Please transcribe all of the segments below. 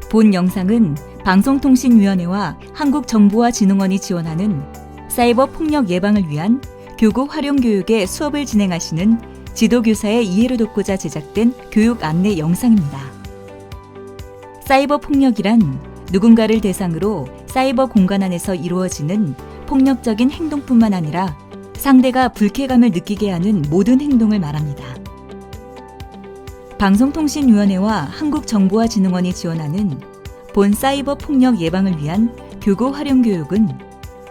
본 영상은 방송통신위원회와 한국정보화진흥원이 지원하는 사이버 폭력 예방을 위한 교구 활용 교육의 수업을 진행하시는 지도교사의 이해를 돕고자 제작된 교육 안내 영상입니다. 사이버 폭력이란 누군가를 대상으로 사이버 공간 안에서 이루어지는 폭력적인 행동뿐만 아니라 상대가 불쾌감을 느끼게 하는 모든 행동을 말합니다. 방송통신위원회와 한국정보화진흥원이 지원하는 본 사이버 폭력 예방을 위한 교구 활용 교육은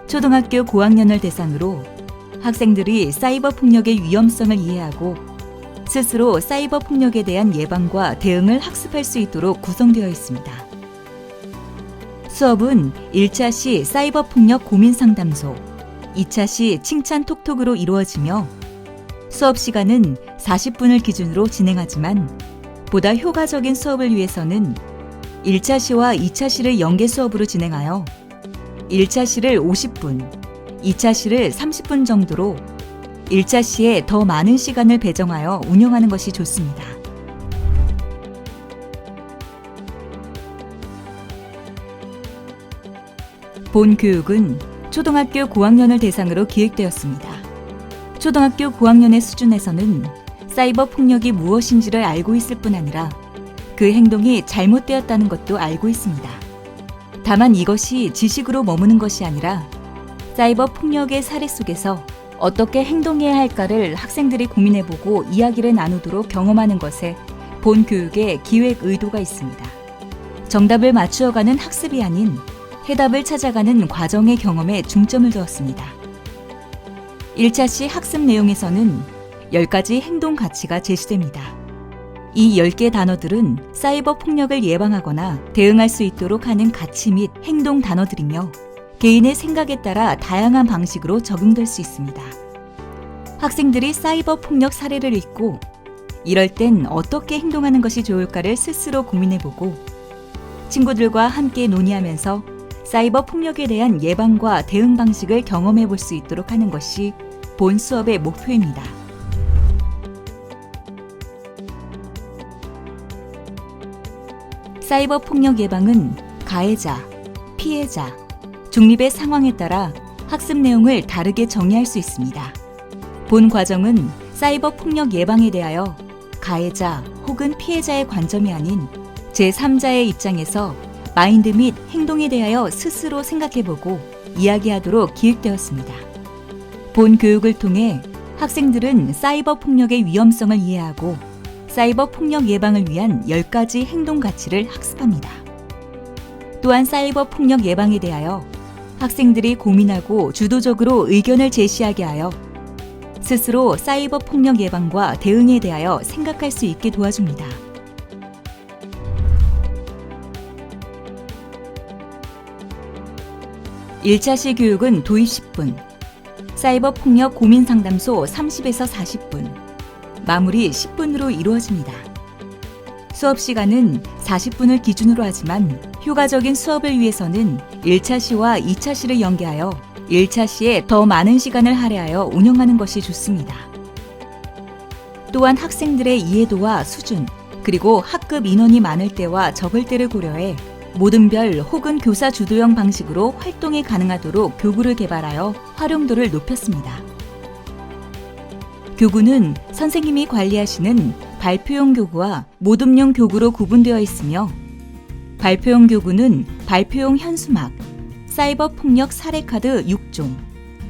초등학교 고학년을 대상으로 학생들이 사이버 폭력의 위험성을 이해하고 스스로 사이버 폭력에 대한 예방과 대응을 학습할 수 있도록 구성되어 있습니다. 수업은 1차 시 사이버 폭력 고민 상담소, 2차 시 칭찬 톡톡으로 이루어지며 수업 시간은 40분을 기준으로 진행하지만 보다 효과적인 수업을 위해서는 1차 시와 2차 시를 연계 수업으로 진행하여 1차 시를 50분, 2차 시를 30분 정도로 1차 시에 더 많은 시간을 배정하여 운영하는 것이 좋습니다. 본 교육은 초등학교 고학년을 대상으로 기획되었습니다. 초등학교 고학년의 수준에서는 사이버 폭력이 무엇인지를 알고 있을 뿐 아니라 그 행동이 잘못되었다는 것도 알고 있습니다. 다만 이것이 지식으로 머무는 것이 아니라 사이버 폭력의 사례 속에서 어떻게 행동해야 할까를 학생들이 고민해보고 이야기를 나누도록 경험하는 것에 본 교육의 기획 의도가 있습니다. 정답을 맞추어가는 학습이 아닌 해답을 찾아가는 과정의 경험에 중점을 두었습니다. 1차 시 학습 내용에서는 10가지 행동 가치가 제시됩니다. 이 10개 단어들은 사이버 폭력을 예방하거나 대응할 수 있도록 하는 가치 및 행동 단어들이며 개인의 생각에 따라 다양한 방식으로 적용될 수 있습니다. 학생들이 사이버 폭력 사례를 읽고 이럴 땐 어떻게 행동하는 것이 좋을까를 스스로 고민해보고 친구들과 함께 논의하면서 사이버 폭력에 대한 예방과 대응 방식을 경험해볼 수 있도록 하는 것이 본 수업의 목표입니다. 사이버 폭력 예방은 가해자, 피해자, 중립의 상황에 따라 학습 내용을 다르게 정의할 수 있습니다. 본 과정은 사이버 폭력 예방에 대하여 가해자 혹은 피해자의 관점이 아닌 제3자의 입장에서 마인드 및 행동에 대하여 스스로 생각해보고 이야기하도록 기획되었습니다. 본 교육을 통해 학생들은 사이버 폭력의 위험성을 이해하고 사이버 폭력 예방을 위한 10가지 행동 가치를 학습합니다. 또한 사이버 폭력 예방에 대하여 학생들이 고민하고 주도적으로 의견을 제시하게 하여 스스로 사이버 폭력 예방과 대응에 대하여 생각할 수 있게 도와줍니다. (1차) 교육은 도입 10분, 사이버 폭력 고민 상담소 30에서 40분, 마무리 10분으로 이루어집니다. 수업 시간은 40분을 기준으로 하지만 효과적인 수업을 위해서는 1차 시와 2차 시를 연계하여 1차 시에 더 많은 시간을 할애하여 운영하는 것이 좋습니다. 또한 학생들의 이해도와 수준, 그리고 학급 인원이 많을 때와 적을 때를 고려해 모든 별 혹은 교사 주도형 방식으로 활동이 가능하도록 교구를 개발하여 활용도를 높였습니다. 교구는 선생님이 관리하시는 발표용 교구와 모둠용 교구로 구분되어 있으며 발표용 교구는 발표용 현수막, 사이버 폭력 사례 카드 6종,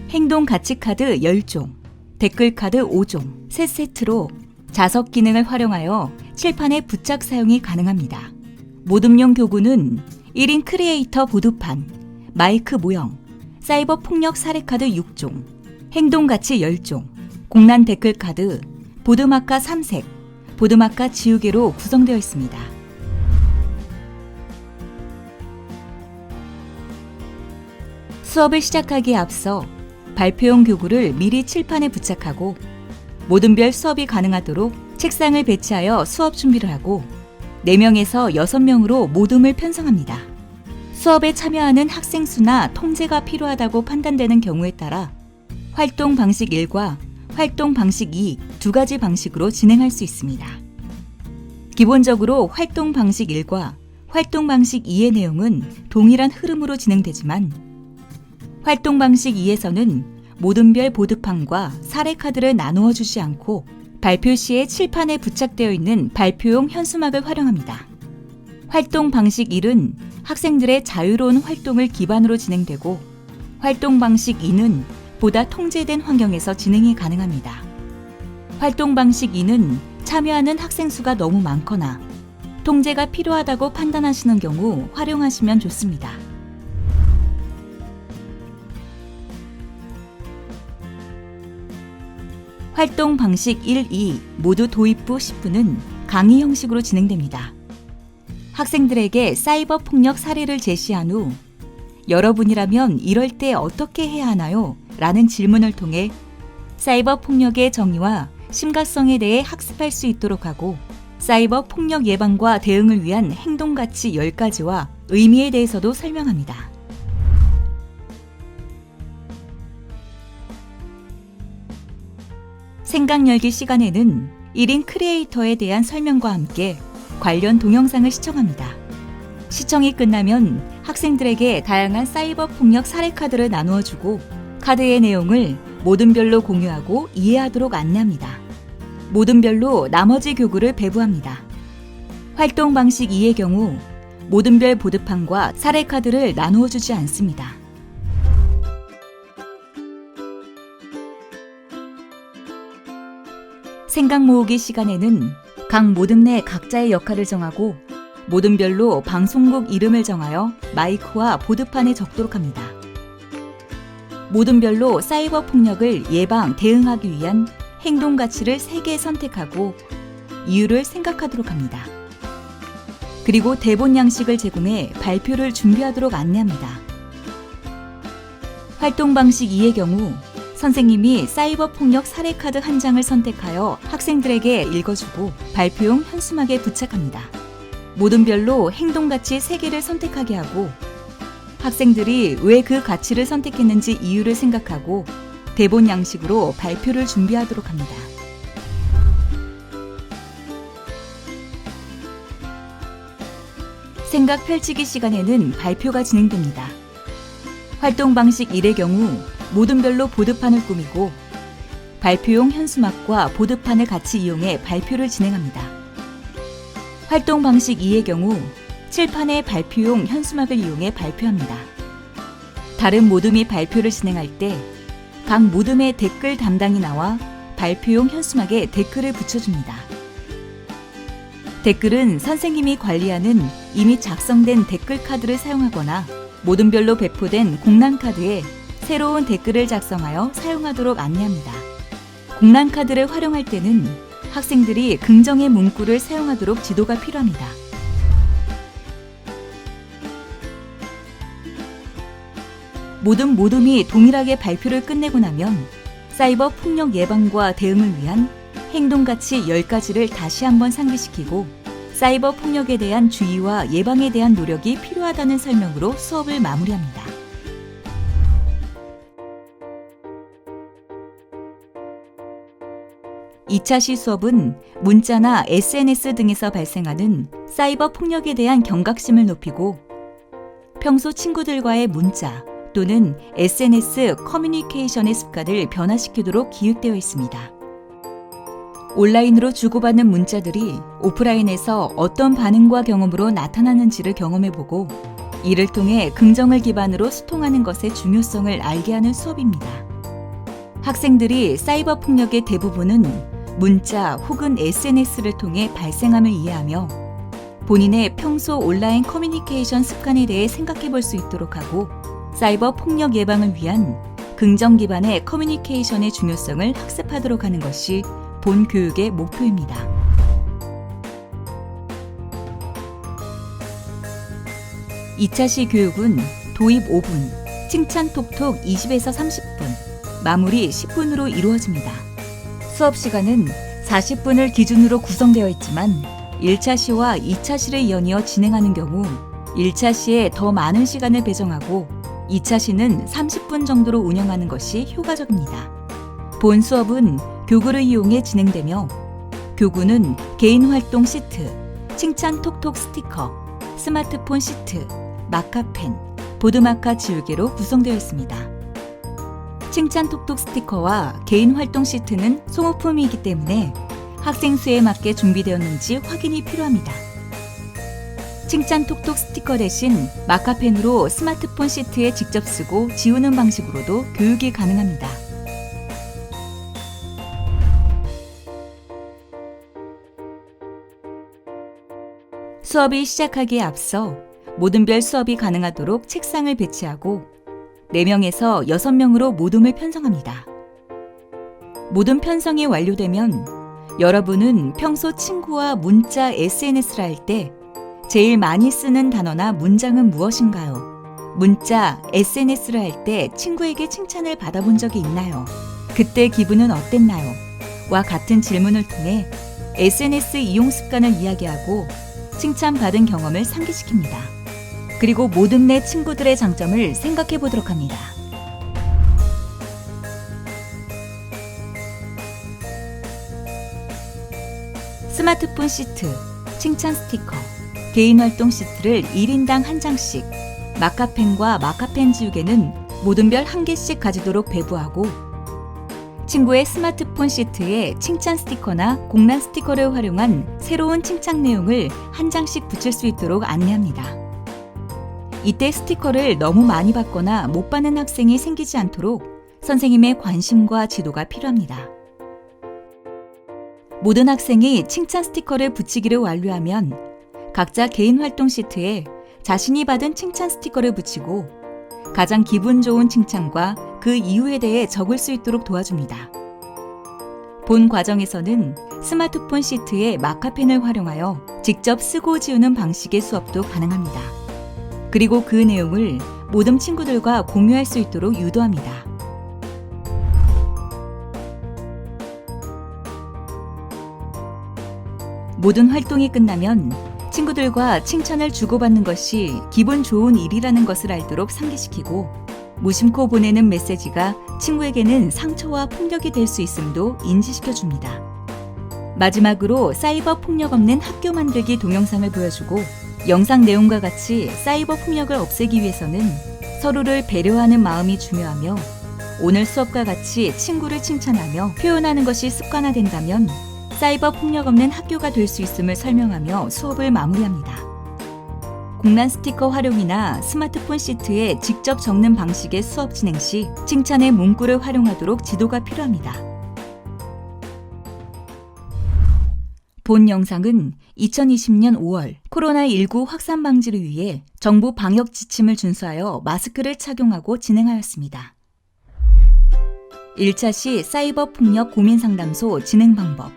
행동 가치 카드 10종, 댓글 카드 5종, 3세트로 자석 기능을 활용하여 칠판에 부착 사용이 가능합니다. 모둠용 교구는 1인 크리에이터 보드판, 마이크 모형, 사이버 폭력 사례 카드 6종, 행동 가치 10종, 공란 댓글 카드, 보드마카 3색, 보드마카 지우개로 구성되어 있습니다. 수업을 시작하기에 앞서 발표용 교구를 미리 칠판에 부착하고 모든 별 수업이 가능하도록 책상을 배치하여 수업 준비를 하고 4명에서 6명으로 모둠을 편성합니다. 수업에 참여하는 학생 수나 통제가 필요하다고 판단되는 경우에 따라 활동 방식 1과 활동 방식 2 두 가지 방식으로 진행할 수 있습니다. 기본적으로 활동 방식 1과 활동 방식 2의 내용은 동일한 흐름으로 진행되지만 활동 방식 2에서는 모든별 보드판과 사례카드를 나누어 주지 않고 발표 시에 칠판에 부착되어 있는 발표용 현수막을 활용합니다. 활동 방식 1은 학생들의 자유로운 활동을 기반으로 진행되고 활동 방식 2는 보다 통제된 환경에서 진행이 가능합니다. 활동 방식 2는 참여하는 학생 수가 너무 많거나 통제가 필요하다고 판단하시는 경우 활용하시면 좋습니다. 활동 방식 1, 2 모두 도입 후 10분은 강의 형식으로 진행됩니다. 학생들에게 사이버 폭력 사례를 제시한 후 여러분이라면 이럴 때 어떻게 해야 하나요? 라는 질문을 통해 사이버 폭력의 정의와 심각성에 대해 학습할 수 있도록 하고 사이버 폭력 예방과 대응을 위한 행동 가치 10가지와 의미에 대해서도 설명합니다. 생각 열기 시간에는 1인 크리에이터에 대한 설명과 함께 관련 동영상을 시청합니다. 시청이 끝나면 학생들에게 다양한 사이버 폭력 사례 카드를 나누어 주고 카드의 내용을 모든별로 공유하고 이해하도록 안내합니다. 모든별로 나머지 교구를 배부합니다. 활동 방식 2의 경우 모든별 보드판과 사례 카드를 나누어 주지 않습니다. 생각 모으기 시간에는 각 모듬 내 각자의 역할을 정하고 모듬별로 방송국 이름을 정하여 마이크와 보드판에 적도록 합니다. 모듬별로 사이버 폭력을 예방, 대응하기 위한 행동 가치를 3개 선택하고 이유를 생각하도록 합니다. 그리고 대본 양식을 제공해 발표를 준비하도록 안내합니다. 활동 방식 2의 경우 선생님이 사이버 폭력 사례 카드 한 장을 선택하여 학생들에게 읽어주고 발표용 현수막에 부착합니다. 모든별로 행동 가치 3개를 선택하게 하고 학생들이 왜 그 가치를 선택했는지 이유를 생각하고 대본 양식으로 발표를 준비하도록 합니다. 생각 펼치기 시간에는 발표가 진행됩니다. 활동 방식 1의 경우 모든별로 보드판을 꾸미고 발표용 현수막과 보드판을 같이 이용해 발표를 진행합니다. 활동 방식 2의 경우 칠판에 발표용 현수막을 이용해 발표합니다. 다른 모듬이 발표를 진행할 때 각 모듬의 댓글 담당이 나와 발표용 현수막에 댓글을 붙여줍니다. 댓글은 선생님이 관리하는 이미 작성된 댓글 카드를 사용하거나 모듬별로 배포된 공란 카드에 새로운 댓글을 작성하여 사용하도록 안내합니다. 공란 카드를 활용할 때는 학생들이 긍정의 문구를 사용하도록 지도가 필요합니다. 모든 모둠이 동일하게 발표를 끝내고 나면 사이버 폭력 예방과 대응을 위한 행동 가치 10가지를 다시 한번 상기시키고 사이버 폭력에 대한 주의와 예방에 대한 노력이 필요하다는 설명으로 수업을 마무리합니다. (2차) 시 수업은 문자나 SNS 등에서 발생하는 사이버 폭력에 대한 경각심을 높이고 평소 친구들과의 문자 또는 SNS 커뮤니케이션의 습관을 변화시키도록 기획되어 있습니다. 온라인으로 주고받는 문자들이 오프라인에서 어떤 반응과 경험으로 나타나는지를 경험해보고 이를 통해 긍정을 기반으로 소통하는 것의 중요성을 알게 하는 수업입니다. 학생들이 사이버 폭력의 대부분은 문자 혹은 SNS를 통해 발생함을 이해하며 본인의 평소 온라인 커뮤니케이션 습관에 대해 생각해 볼 수 있도록 하고 사이버 폭력 예방을 위한 긍정 기반의 커뮤니케이션의 중요성을 학습하도록 하는 것이 본 교육의 목표입니다. (2차) 시 교육은 도입 5분, 칭찬 톡톡 20에서 30분, 마무리 10분으로 이루어집니다. 수업 시간은 40분을 기준으로 구성되어 있지만 1차 시와 2차 시를 연이어 진행하는 경우 1차 시에 더 많은 시간을 배정하고 2차 시는 30분 정도로 운영하는 것이 효과적입니다. 본 수업은 교구를 이용해 진행되며 교구는 개인 활동 시트, 칭찬 톡톡 스티커, 스마트폰 시트, 마카펜, 보드마카 지우개로 구성되어 있습니다. 칭찬 톡톡 스티커와 개인 활동 시트는 소모품이기 때문에 학생 수에 맞게 준비되었는지 확인이 필요합니다. 칭찬 톡톡 스티커 대신 마카펜으로 스마트폰 시트에 직접 쓰고 지우는 방식으로도 교육이 가능합니다. 수업이 시작하기에 앞서 모둠 별 수업이 가능하도록 책상을 배치하고 4명에서 6명으로 모둠을 편성합니다. 모둠 편성이 완료되면 여러분은 평소 친구와 문자, SNS를 할 때 제일 많이 쓰는 단어나 문장은 무엇인가요? 문자, SNS를 할 때 친구에게 칭찬을 받아본 적이 있나요? 그때 기분은 어땠나요? 와 같은 질문을 통해 SNS 이용 습관을 이야기하고 칭찬받은 경험을 상기시킵니다. 그리고 모둠 내 친구들의 장점을 생각해 보도록 합니다. 스마트폰 시트, 칭찬 스티커, 개인 활동 시트를 1인당 1장씩, 마카펜과 마카펜 지우개는 모둠별 1개씩 가지도록 배부하고 친구의 스마트폰 시트에 칭찬 스티커나 공란 스티커를 활용한 새로운 칭찬 내용을 1장씩 붙일 수 있도록 안내합니다. 이때 스티커를 너무 많이 받거나 못 받는 학생이 생기지 않도록 선생님의 관심과 지도가 필요합니다. 모든 학생이 칭찬 스티커를 붙이기를 완료하면 각자 개인 활동 시트에 자신이 받은 칭찬 스티커를 붙이고 가장 기분 좋은 칭찬과 그 이유에 대해 적을 수 있도록 도와줍니다. 본 과정에서는 스마트폰 시트에 마카펜을 활용하여 직접 쓰고 지우는 방식의 수업도 가능합니다. 그리고 그 내용을 모든 친구들과 공유할 수 있도록 유도합니다. 모든 활동이 끝나면 친구들과 칭찬을 주고받는 것이 기분 좋은 일이라는 것을 알도록 상기시키고 무심코 보내는 메시지가 친구에게는 상처와 폭력이 될 수 있음도 인지시켜줍니다. 마지막으로 사이버 폭력 없는 학교 만들기 동영상을 보여주고 영상 내용과 같이 사이버 폭력을 없애기 위해서는 서로를 배려하는 마음이 중요하며 오늘 수업과 같이 친구를 칭찬하며 표현하는 것이 습관화된다면 사이버 폭력 없는 학교가 될 수 있음을 설명하며 수업을 마무리합니다. 공란 스티커 활용이나 스마트폰 시트에 직접 적는 방식의 수업 진행 시 칭찬의 문구를 활용하도록 지도가 필요합니다. 본 영상은 2020년 5월 코로나19 확산 방지를 위해 정부 방역 지침을 준수하여 마스크를 착용하고 진행하였습니다. 1차 시 사이버 폭력 고민 상담소 진행 방법.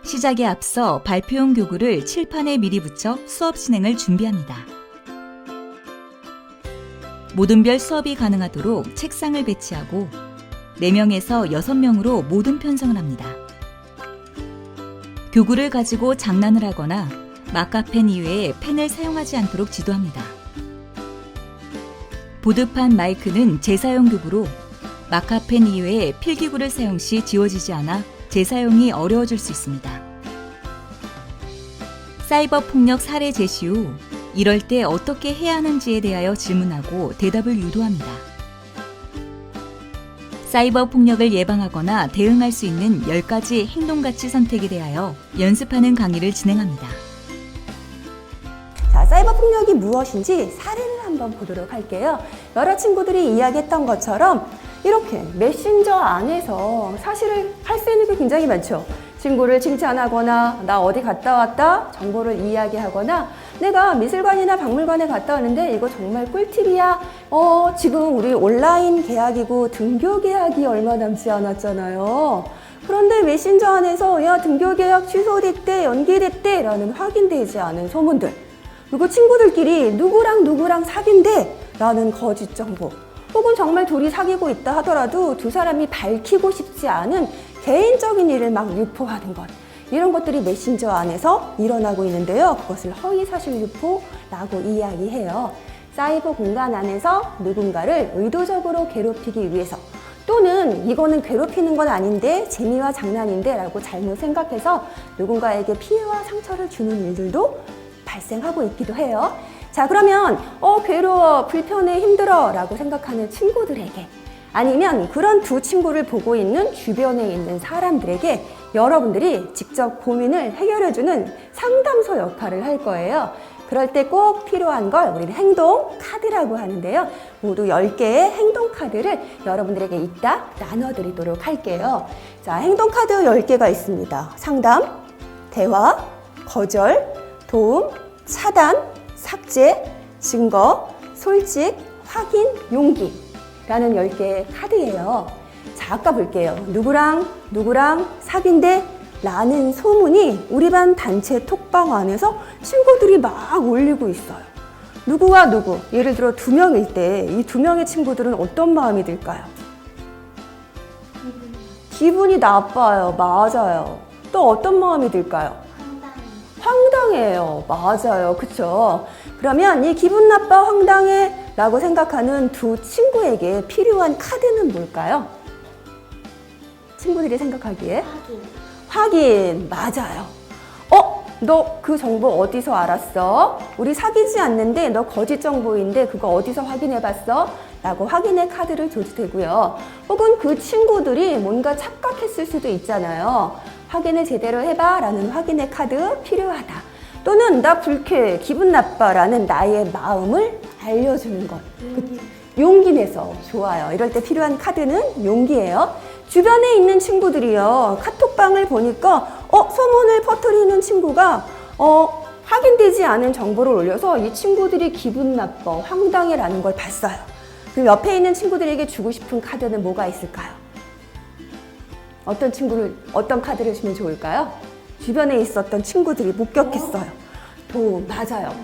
시작에 앞서 발표용 교구를 칠판에 미리 붙여 수업 진행을 준비합니다. 모둠별 수업이 가능하도록 책상을 배치하고 4명에서 6명으로 모둠 편성을 합니다. 교구를 가지고 장난을 하거나 마카펜 이외에 펜을 사용하지 않도록 지도합니다. 보드판 마이크는 재사용 교구로 마카펜 이외에 필기구를 사용 시 지워지지 않아 재사용이 어려워질 수 있습니다. 사이버 폭력 사례 제시 후 이럴 때 어떻게 해야 하는지에 대하여 질문하고 대답을 유도합니다. 사이버 폭력을 예방하거나 대응할 수 있는 10가지 행동가치 선택에 대하여 연습하는 강의를 진행합니다. 자, 사이버 폭력이 무엇인지 사례를 한번 보도록 할게요. 여러 친구들이 이야기했던 것처럼 이렇게 메신저 안에서 사실을 할 수 있는 게 굉장히 많죠. 친구를 칭찬하거나 나 어디 갔다 왔다 정보를 이야기하거나 내가 미술관이나 박물관에 갔다 왔는데 이거 정말 꿀팁이야. 지금 우리 온라인 계약이고 등교 계약이 얼마 남지 않았잖아요. 그런데 메신저 안에서 야 등교 계약 취소됐대 연기됐대 라는 확인되지 않은 소문들, 그리고 친구들끼리 누구랑 사귄대 라는 거짓 정보, 혹은 정말 둘이 사귀고 있다 하더라도 두 사람이 밝히고 싶지 않은 개인적인 일을 막 유포하는 것, 이런 것들이 메신저 안에서 일어나고 있는데요. 그것을 허위사실 유포라고 이야기해요. 사이버 공간 안에서 누군가를 의도적으로 괴롭히기 위해서, 또는 이거는 괴롭히는 건 아닌데 재미와 장난인데 라고 잘못 생각해서 누군가에게 피해와 상처를 주는 일들도 발생하고 있기도 해요. 자, 그러면 괴로워, 불편해, 힘들어 라고 생각하는 친구들에게, 아니면 그런 두 친구를 보고 있는 주변에 있는 사람들에게 여러분들이 직접 고민을 해결해주는 상담소 역할을 할 거예요. 그럴 때 꼭 필요한 걸 우리는 행동 카드라고 하는데요. 모두 10개의 행동 카드를 여러분들에게 이따 나눠드리도록 할게요. 자, 행동 카드 10개가 있습니다. 상담, 대화, 거절, 도움, 차단, 삭제, 증거, 솔직, 확인, 용기 라는 10개의 카드예요. 자, 아까 볼게요. 누구랑 사귄대 라는 소문이 우리 반 단체 톡방 안에서 친구들이 막 올리고 있어요. 누구와 누구, 예를 들어 2명일 때 이 2명의 친구들은 어떤 마음이 들까요? 기분이 나빠요. 맞아요. 또 어떤 마음이 들까요? 황당해요. 맞아요. 그쵸? 그러면 이 기분 나빠, 황당해 라고 생각하는 두 친구에게 필요한 카드는 뭘까요? 친구들이 생각하기에? 확인. 맞아요. 너 그 정보 어디서 알았어? 우리 사귀지 않는데 너 거짓 정보인데 그거 어디서 확인해봤어? 라고 확인의 카드를 줘도 되고요. 혹은 그 친구들이 뭔가 착각했을 수도 있잖아요. 확인을 제대로 해봐 라는 확인의 카드 필요하다. 또는 나 불쾌해, 기분 나빠 라는 나의 마음을 알려주는 것. 용기 내서 좋아요. 이럴 때 필요한 카드는 용기예요. 주변에 있는 친구들이요. 카톡방을 보니까 소문을 퍼뜨리는 친구가 확인되지 않은 정보를 올려서 이 친구들이 기분 나빠, 황당해 라는 걸 봤어요. 그럼 옆에 있는 친구들에게 주고 싶은 카드는 뭐가 있을까요? 어떤 카드를 주면 좋을까요? 주변에 있었던 친구들이 목격했어요. 도움, 맞아요.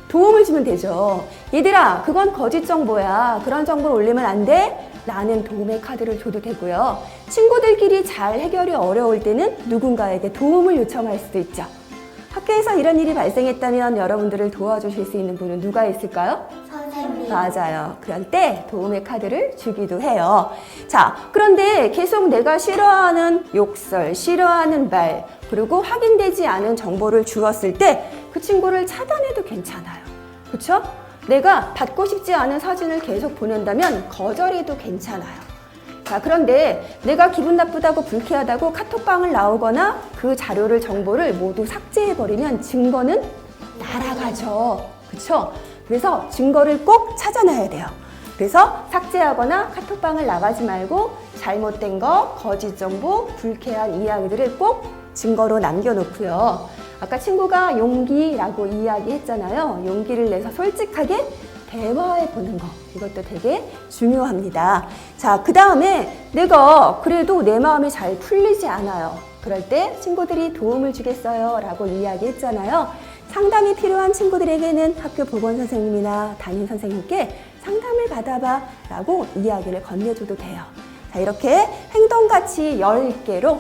도움을 주면 되죠. 얘들아, 그건 거짓 정보야. 그런 정보를 올리면 안 돼. 라는 도움의 카드를 줘도 되고요. 친구들끼리 잘 해결이 어려울 때는 누군가에게 도움을 요청할 수도 있죠. 학교에서 이런 일이 발생했다면 여러분들을 도와주실 수 있는 분은 누가 있을까요? 선생님. 맞아요. 그럴 때 도움의 카드를 주기도 해요. 자, 그런데 계속 내가 싫어하는 욕설, 싫어하는 말, 그리고 확인되지 않은 정보를 주었을 때 그 친구를 차단해도 괜찮아요. 그렇죠? 내가 받고 싶지 않은 사진을 계속 보낸다면 거절해도 괜찮아요. 자, 그런데 내가 기분 나쁘다고 불쾌하다고 카톡방을 나오거나 그 자료를, 정보를 모두 삭제해버리면 증거는 날아가죠. 그렇죠? 그래서 증거를 꼭 찾아놔야 돼요. 그래서 삭제하거나 카톡방을 나가지 말고 잘못된 거, 거짓 정보, 불쾌한 이야기들을 꼭 증거로 남겨놓고요. 아까 친구가 용기라고 이야기했잖아요. 용기를 내서 솔직하게 대화해보는 거. 이것도 되게 중요합니다. 자, 그 다음에 내가 그래도 내 마음이 잘 풀리지 않아요. 그럴 때 친구들이 도움을 주겠어요 라고 이야기했잖아요. 상담이 필요한 친구들에게는 학교 보건선생님이나 담임선생님께 상담을 받아봐 라고 이야기를 건네줘도 돼요. 자, 이렇게 행동가치 10개로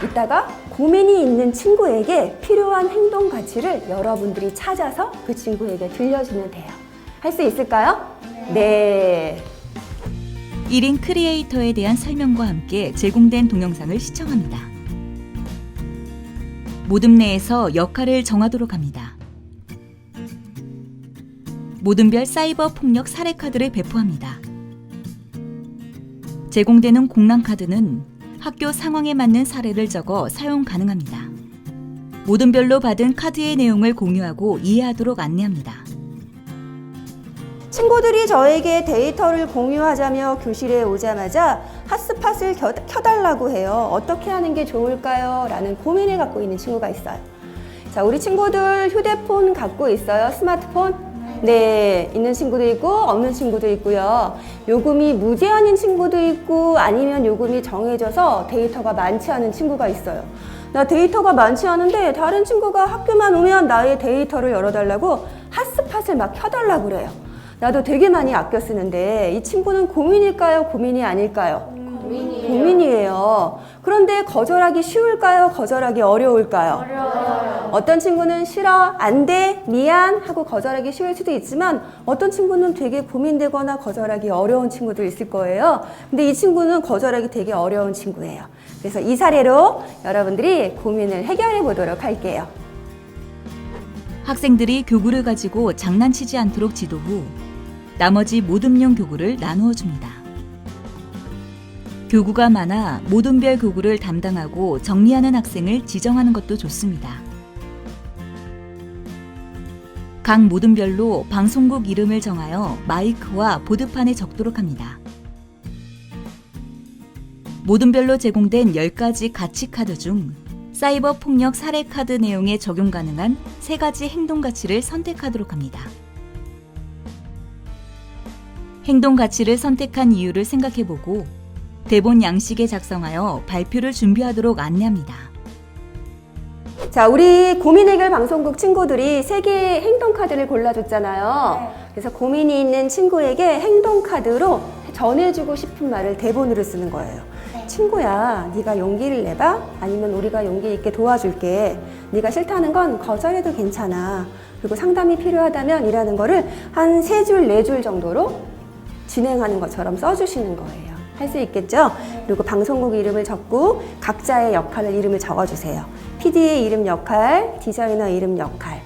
이따가 고민이 있는 친구에게 필요한 행동 가치를 여러분들이 찾아서 그 친구에게 들려주면 돼요. 할 수 있을까요? 네. 1인 크리에이터에 대한 설명과 함께 제공된 동영상을 시청합니다. 모둠 내에서 역할을 정하도록 합니다. 모둠별 사이버 폭력 사례 카드를 배포합니다. 제공되는 공람 카드는 학교 상황에 맞는 사례를 적어 사용 가능합니다. 모둠별로 받은 카드의 내용을 공유하고 이해하도록 안내합니다. 친구들이 저에게 데이터를 공유하자며 교실에 오자마자 핫스팟을 켜달라고 해요. 어떻게 하는 게 좋을까요? 라는 고민을 갖고 있는 친구가 있어요. 자, 우리 친구들 휴대폰 갖고 있어요? 스마트폰? 네, 있는 친구도 있고 없는 친구도 있고요. 요금이 무제한인 친구도 있고 아니면 요금이 정해져서 데이터가 많지 않은 친구가 있어요. 나 데이터가 많지 않은데 다른 친구가 학교만 오면 나의 데이터를 열어달라고 핫스팟을 막 켜달라고 그래요. 나도 되게 많이 아껴 쓰는데 이 친구는 고민일까요? 고민이 아닐까요? 고민이에요. 그런데 거절하기 쉬울까요? 거절하기 어려울까요? 어려워요. 어떤 친구는 싫어, 안 돼, 미안 하고 거절하기 쉬울 수도 있지만 어떤 친구는 되게 고민되거나 거절하기 어려운 친구도 있을 거예요. 근데 이 친구는 거절하기 되게 어려운 친구예요. 그래서 이 사례로 여러분들이 고민을 해결해 보도록 할게요. 학생들이 교구를 가지고 장난치지 않도록 지도 후 나머지 모둠용 교구를 나누어 줍니다. 교구가 많아 모둠별 교구를 담당하고 정리하는 학생을 지정하는 것도 좋습니다. 각 모둠별로 방송국 이름을 정하여 마이크와 보드판에 적도록 합니다. 모둠별로 제공된 10가지 가치 카드 중 사이버 폭력 사례 카드 내용에 적용 가능한 3가지 행동 가치를 선택하도록 합니다. 행동 가치를 선택한 이유를 생각해보고 대본 양식에 작성하여 발표를 준비하도록 안내합니다. 자, 우리 고민 해결 방송국 친구들이 3개의 행동 카드를 골라줬잖아요. 그래서 고민이 있는 친구에게 행동 카드로 전해주고 싶은 말을 대본으로 쓰는 거예요. 친구야, 네가 용기를 내봐. 아니면 우리가 용기 있게 도와줄게. 네가 싫다는 건 거절해도 괜찮아. 그리고 상담이 필요하다면 이라는 거를 한 3줄, 4줄 정도로 진행하는 것처럼 써주시는 거예요. 할 수 있겠죠? 그리고 방송국 이름을 적고 각자의 역할을 이름을 적어주세요. PD의 이름 역할, 디자이너 이름 역할,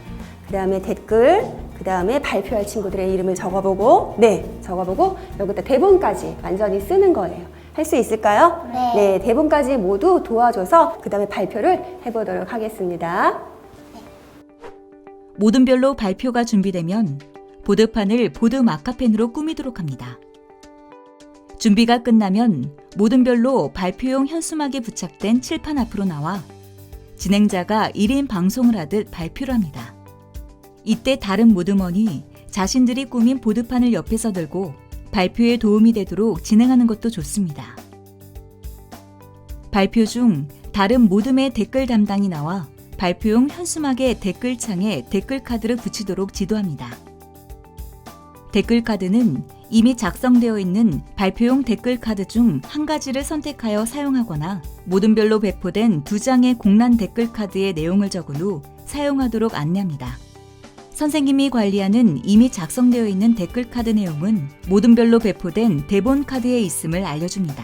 그 다음에 댓글, 그 다음에 발표할 친구들의 이름을 적어보고, 적어보고 여기다 대본까지 완전히 쓰는 거예요. 할 수 있을까요? 네, 대본까지 모두 도와줘서 그 다음에 발표를 해보도록 하겠습니다. 모둠별로 발표가 준비되면 보드판을 보드 마카펜으로 꾸미도록 합니다. 준비가 끝나면 모둠별로 발표용 현수막에 부착된 칠판 앞으로 나와 진행자가 1인 방송을 하듯 발표를 합니다. 이때 다른 모둠원이 자신들이 꾸민 보드판을 옆에서 들고 발표에 도움이 되도록 진행하는 것도 좋습니다. 발표 중 다른 모둠의 댓글 담당이 나와 발표용 현수막의 댓글창에 댓글 카드를 붙이도록 지도합니다. 댓글 카드는 이미 작성되어 있는 발표용 댓글 카드 중 한 가지를 선택하여 사용하거나 모둠별로 배포된 2장의 공란 댓글 카드의 내용을 적은 후 사용하도록 안내합니다. 선생님이 관리하는 이미 작성되어 있는 댓글 카드 내용은 모둠별로 배포된 대본 카드에 있음을 알려줍니다.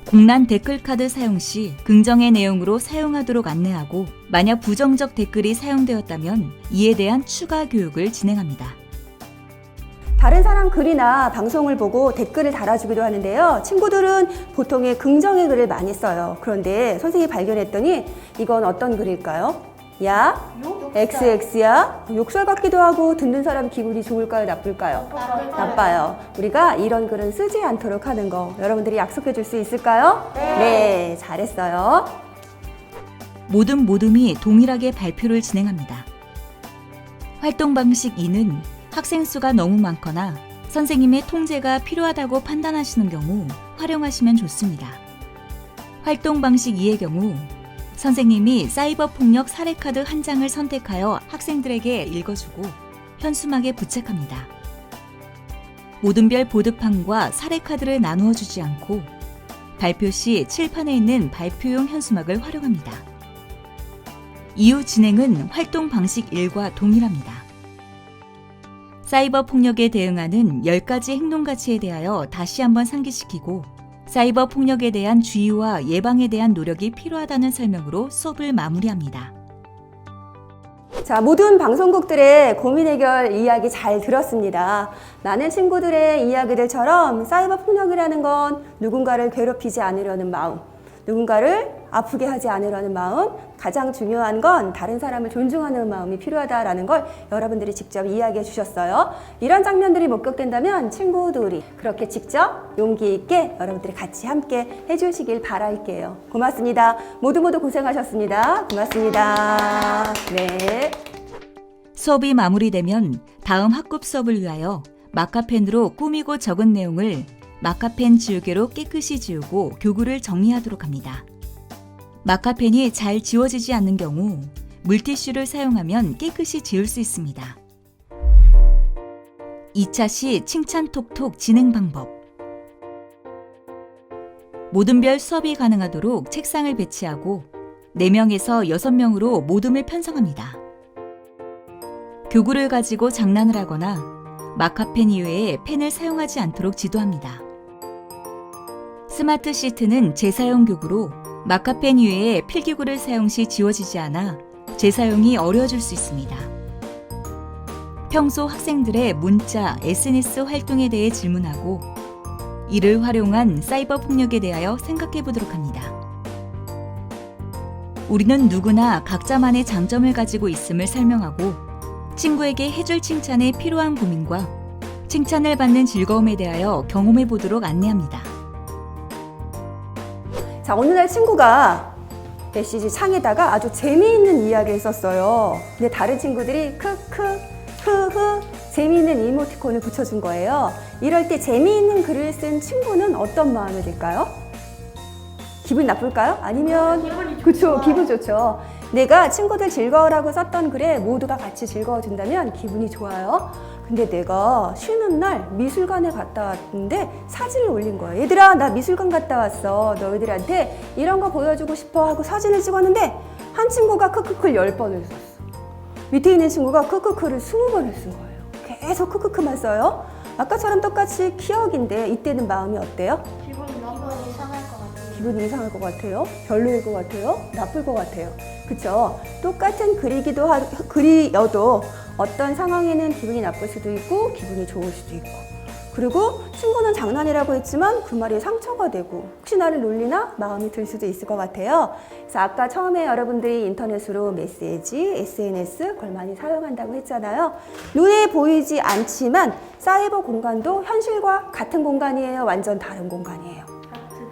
공란 댓글 카드 사용 시 긍정의 내용으로 사용하도록 안내하고 만약 부정적 댓글이 사용되었다면 이에 대한 추가 교육을 진행합니다. 다른 사람 글이나 방송을 보고 댓글을 달아주기도 하는데요. 친구들은 보통의 긍정의 글을 많이 써요. 그런데 선생님이 발견했더니 이건 어떤 글일까요? 야, XX야? 욕설 같기도 하고 듣는 사람 기분이 좋을까요? 나쁠까요? 나빠요. 우리가 이런 글은 쓰지 않도록 하는 거 여러분들이 약속해 줄 수 있을까요? 네, 잘했어요. 모든 모둠이 동일하게 발표를 진행합니다. 활동 방식 2는 학생 수가 너무 많거나 선생님의 통제가 필요하다고 판단하시는 경우 활용하시면 좋습니다. 활동 방식 2의 경우 선생님이 사이버 폭력 사례 카드 한 장을 선택하여 학생들에게 읽어주고 현수막에 부착합니다. 모둠별 보드판과 사례 카드를 나누어 주지 않고 발표 시 칠판에 있는 발표용 현수막을 활용합니다. 이후 진행은 활동 방식 1과 동일합니다. 사이버 폭력에 대응하는 10가지 행동 가치에 대하여 다시 한번 상기시키고 사이버 폭력에 대한 주의와 예방에 대한 노력이 필요하다는 설명으로 수업을 마무리합니다. 자, 모든 방송국들의 고민 해결 이야기 잘 들었습니다. 많은 친구들의 이야기들처럼 사이버 폭력이라는 건 누군가를 괴롭히지 않으려는 마음, 누군가를 아프게 하지 않으려는 마음, 가장 중요한 건 다른 사람을 존중하는 마음이 필요하다라는 걸 여러분들이 직접 이야기해 주셨어요. 이런 장면들이 목격된다면 친구들이 그렇게 직접 용기 있게 여러분들이 같이 함께 해주시길 바랄게요. 고맙습니다. 모두 고생하셨습니다. 고맙습니다. 네. 수업이 마무리되면 다음 학급 수업을 위하여 마카펜으로 꾸미고 적은 내용을 마카펜 지우개로 깨끗이 지우고 교구를 정리하도록 합니다. 마카펜이 잘 지워지지 않는 경우 물티슈를 사용하면 깨끗이 지울 수 있습니다. 2차 시 칭찬 톡톡 진행 방법. 모둠별 수업이 가능하도록 책상을 배치하고 4명에서 6명으로 모둠을 편성합니다. 교구를 가지고 장난을 하거나 마카펜 이외에 펜을 사용하지 않도록 지도합니다. 스마트 시트는 재사용 교구로 마카펜 이외에 필기구를 사용 시 지워지지 않아 재사용이 어려워질 수 있습니다. 평소 학생들의 문자, SNS 활동에 대해 질문하고 이를 활용한 사이버 폭력에 대하여 생각해 보도록 합니다. 우리는 누구나 각자만의 장점을 가지고 있음을 설명하고 친구에게 해줄 칭찬에 필요한 고민과 칭찬을 받는 즐거움에 대하여 경험해 보도록 안내합니다. 자, 어느 날 친구가 메시지 창에다가 아주 재미있는 이야기를 썼어요. 근데 다른 친구들이 크크, 흐흐, 재미있는 이모티콘을 붙여준 거예요. 이럴 때 재미있는 글을 쓴 친구는 어떤 마음이 들까요? 기분 나쁠까요? 아니면 그렇죠, 기분 좋죠. 내가 친구들 즐거워라고 썼던 글에 모두가 같이 즐거워준다면 기분이 좋아요. 근데 내가 쉬는 날 미술관에 갔다 왔는데 사진을 올린 거예요. 얘들아, 나 미술관 갔다 왔어. 너희들한테 이런 거 보여주고 싶어 하고 사진을 찍었는데 한 친구가 크크크를 10번을 썼어. 밑에 있는 친구가 크크크를 20번을 쓴 거예요. 계속 크크크만 써요. 아까처럼 똑같이 키역인데 이때는 마음이 어때요? 기분이 이상할 것 같아요. 기분이 이상할 것 같아요? 별로일 것 같아요? 나쁠 것 같아요? 그쵸? 똑같은 글이어도 어떤 상황에는 기분이 나쁠 수도 있고 기분이 좋을 수도 있고, 그리고 친구는 장난이라고 했지만 그 말이 상처가 되고 혹시 나를 놀리나 마음이 들 수도 있을 것 같아요. 그래서 아까 처음에 여러분들이 인터넷으로 메시지, SNS 그걸 많이 사용한다고 했잖아요. 눈에 보이지 않지만 사이버 공간도 현실과 같은 공간이에요? 완전 다른 공간이에요?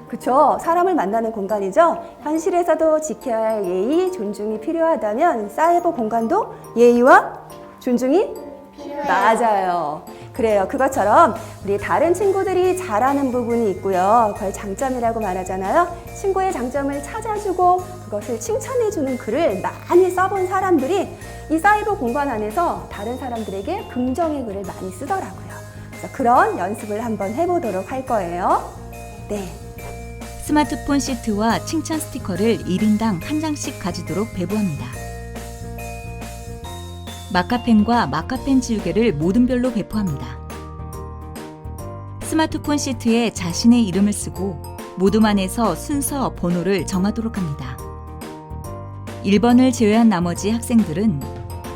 그쵸? 사람을 만나는 공간이죠? 현실에서도 지켜야 할 예의, 존중이 필요하다면 사이버 공간도 예의와 존중이 필요해요. 맞아요. 그래요. 그것처럼 우리 다른 친구들이 잘하는 부분이 있고요. 그걸 장점이라고 말하잖아요. 친구의 장점을 찾아주고 그것을 칭찬해주는 글을 많이 써본 사람들이 이 사이버 공간 안에서 다른 사람들에게 긍정의 글을 많이 쓰더라고요. 그래서 그런 연습을 한번 해보도록 할 거예요. 네. 스마트폰 시트와 칭찬 스티커를 1인당 한 장씩 가지도록 배부합니다. 마카펜과 마카펜 지우개를 모든 별로 배포합니다. 스마트폰 시트에 자신의 이름을 쓰고 모둠안에서 순서, 번호를 정하도록 합니다. 1번을 제외한 나머지 학생들은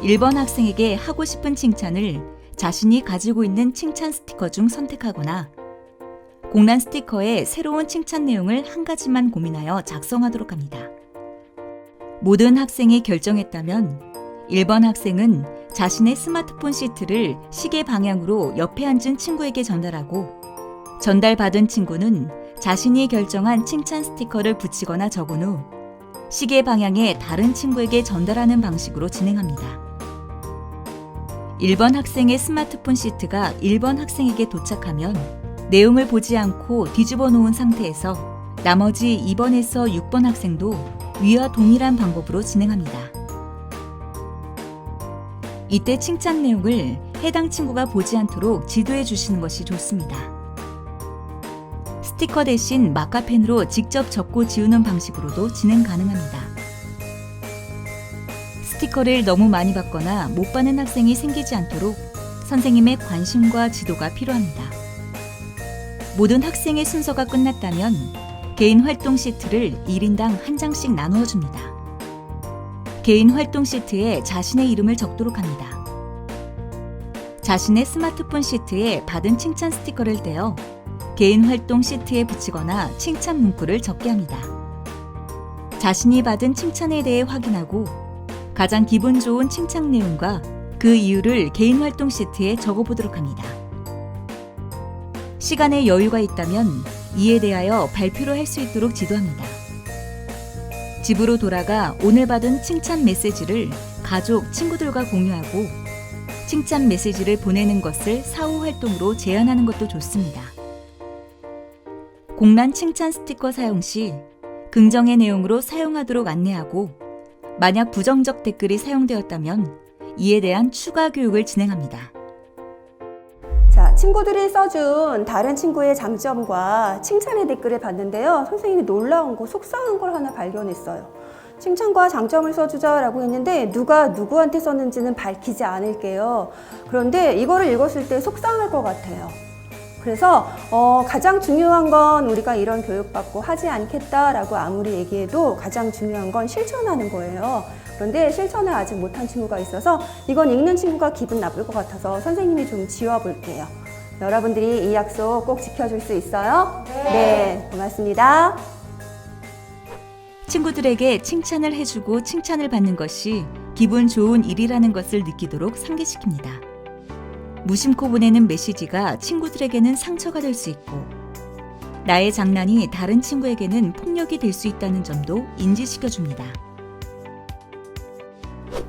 1번 학생에게 하고 싶은 칭찬을 자신이 가지고 있는 칭찬 스티커 중 선택하거나 공란 스티커에 새로운 칭찬 내용을 한 가지만 고민하여 작성하도록 합니다. 모든 학생이 결정했다면 1번 학생은 자신의 스마트폰 시트를 시계 방향으로 옆에 앉은 친구에게 전달하고 전달받은 친구는 자신이 결정한 칭찬 스티커를 붙이거나 적은 후 시계 방향에 다른 친구에게 전달하는 방식으로 진행합니다. 1번 학생의 스마트폰 시트가 1번 학생에게 도착하면 내용을 보지 않고 뒤집어 놓은 상태에서 나머지 2번에서 6번 학생도 위와 동일한 방법으로 진행합니다. 이때 칭찬 내용을 해당 친구가 보지 않도록 지도해 주시는 것이 좋습니다. 스티커 대신 마카펜으로 직접 적고 지우는 방식으로도 진행 가능합니다. 스티커를 너무 많이 받거나 못 받는 학생이 생기지 않도록 선생님의 관심과 지도가 필요합니다. 모든 학생의 순서가 끝났다면 개인 활동 시트를 1인당 한 장씩 나누어 줍니다. 개인 활동 시트에 자신의 이름을 적도록 합니다. 자신의 스마트폰 시트에 받은 칭찬 스티커를 떼어 개인 활동 시트에 붙이거나 칭찬 문구를 적게 합니다. 자신이 받은 칭찬에 대해 확인하고 가장 기분 좋은 칭찬 내용과 그 이유를 개인 활동 시트에 적어보도록 합니다. 시간에 여유가 있다면 이에 대하여 발표를 할 수 있도록 지도합니다. 집으로 돌아가 오늘 받은 칭찬 메시지를 가족, 친구들과 공유하고 칭찬 메시지를 보내는 것을 사후 활동으로 제안하는 것도 좋습니다. 공란 칭찬 스티커 사용 시 긍정의 내용으로 사용하도록 안내하고 만약 부정적 댓글이 사용되었다면 이에 대한 추가 교육을 진행합니다. 자, 친구들이 써준 다른 친구의 장점과 칭찬의 댓글을 봤는데요. 선생님이 놀라운 거, 속상한 걸 하나 발견했어요. 칭찬과 장점을 써주자라고 했는데 누가 누구한테 썼는지는 밝히지 않을게요. 그런데 이거를 읽었을 때 속상할 것 같아요. 그래서 가장 중요한 건 우리가 이런 교육받고 하지 않겠다라고 아무리 얘기해도 가장 중요한 건 실천하는 거예요. 그런데 실천을 아직 못한 친구가 있어서 이건 읽는 친구가 기분 나쁠 것 같아서 선생님이 좀 지워볼게요. 여러분들이 이 약속 꼭 지켜줄 수 있어요? 네, 고맙습니다. 친구들에게 칭찬을 해주고 칭찬을 받는 것이 기분 좋은 일이라는 것을 느끼도록 상기시킵니다. 무심코 보내는 메시지가 친구들에게는 상처가 될 수 있고 나의 장난이 다른 친구에게는 폭력이 될 수 있다는 점도 인지시켜줍니다.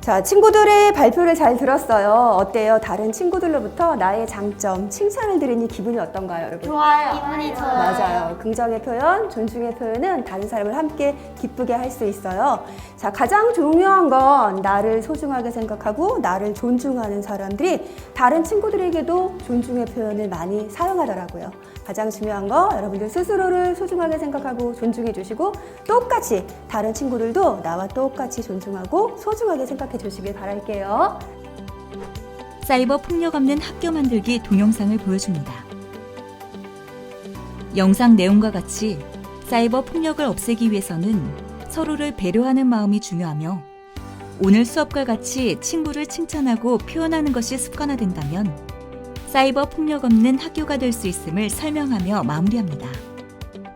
자, 친구들의 발표를 잘 들었어요. 어때요? 다른 친구들로부터 나의 장점, 칭찬을 들으니 기분이 어떤가요, 여러분? 좋아요. 기분이 좋아요. 맞아요. 긍정의 표현, 존중의 표현은 다른 사람을 함께 기쁘게 할 수 있어요. 자, 가장 중요한 건 나를 소중하게 생각하고 나를 존중하는 사람들이 다른 친구들에게도 존중의 표현을 많이 사용하더라고요. 가장 중요한 거 여러분들 스스로를 소중하게 생각하고 존중해 주시고 똑같이 다른 친구들도 나와 똑같이 존중하고 소중하게 생각해 주시길 바랄게요. 사이버 폭력 없는 학교 만들기 동영상을 보여줍니다. 영상 내용과 같이 사이버 폭력을 없애기 위해서는 서로를 배려하는 마음이 중요하며 오늘 수업과 같이 친구를 칭찬하고 표현하는 것이 습관화된다면 사이버 폭력 없는 학교가 될 수 있음을 설명하며 마무리합니다.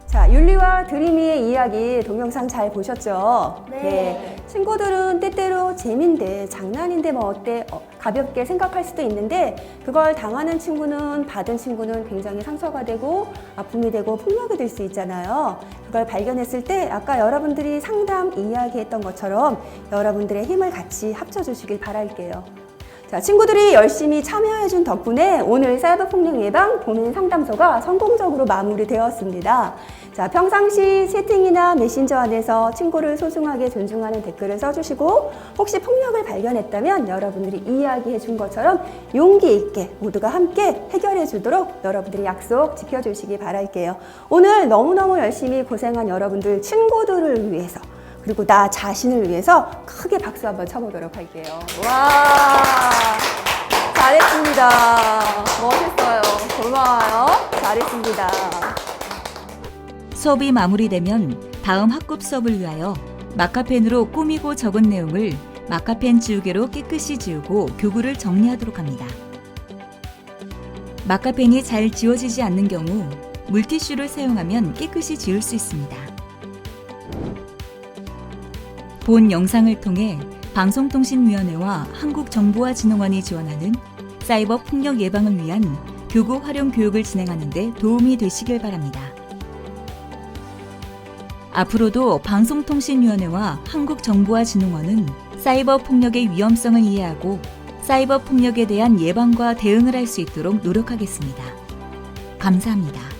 자, 율리와 드림이의 이야기 동영상 잘 보셨죠? 네. 친구들은 때때로 재미인데 장난인데 뭐 어때 가볍게 생각할 수도 있는데 그걸 당하는 친구는 받은 친구는 굉장히 상처가 되고 아픔이 되고 폭력이 될 수 있잖아요. 그걸 발견했을 때 아까 여러분들이 상담 이야기했던 것처럼 여러분들의 힘을 같이 합쳐주시길 바랄게요. 자, 친구들이 열심히 참여해준 덕분에 오늘 사이버 폭력 예방 고민 상담소가 성공적으로 마무리되었습니다. 자, 평상시 채팅이나 메신저 안에서 친구를 소중하게 존중하는 댓글을 써주시고 혹시 폭력을 발견했다면 여러분들이 이야기해준 것처럼 용기 있게 모두가 함께 해결해 주도록 여러분들이 약속 지켜주시기 바랄게요. 오늘 너무너무 열심히 고생한 여러분들 친구들을 위해서 그리고 나 자신을 위해서 크게 박수 한번 쳐보도록 할게요. 와, 잘했습니다. 멋있어요. 고마워요. 잘했습니다. 수업이 마무리되면 다음 학급 수업을 위하여 마카펜으로 꾸미고 적은 내용을 마카펜 지우개로 깨끗이 지우고 교구를 정리하도록 합니다. 마카펜이 잘 지워지지 않는 경우 물티슈를 사용하면 깨끗이 지울 수 있습니다. 본 영상을 통해 방송통신위원회와 한국정보화진흥원이 지원하는 사이버 폭력 예방을 위한 교구 활용 교육을 진행하는 데 도움이 되시길 바랍니다. 앞으로도 방송통신위원회와 한국정보화진흥원은 사이버 폭력의 위험성을 이해하고 사이버 폭력에 대한 예방과 대응을 할 수 있도록 노력하겠습니다. 감사합니다.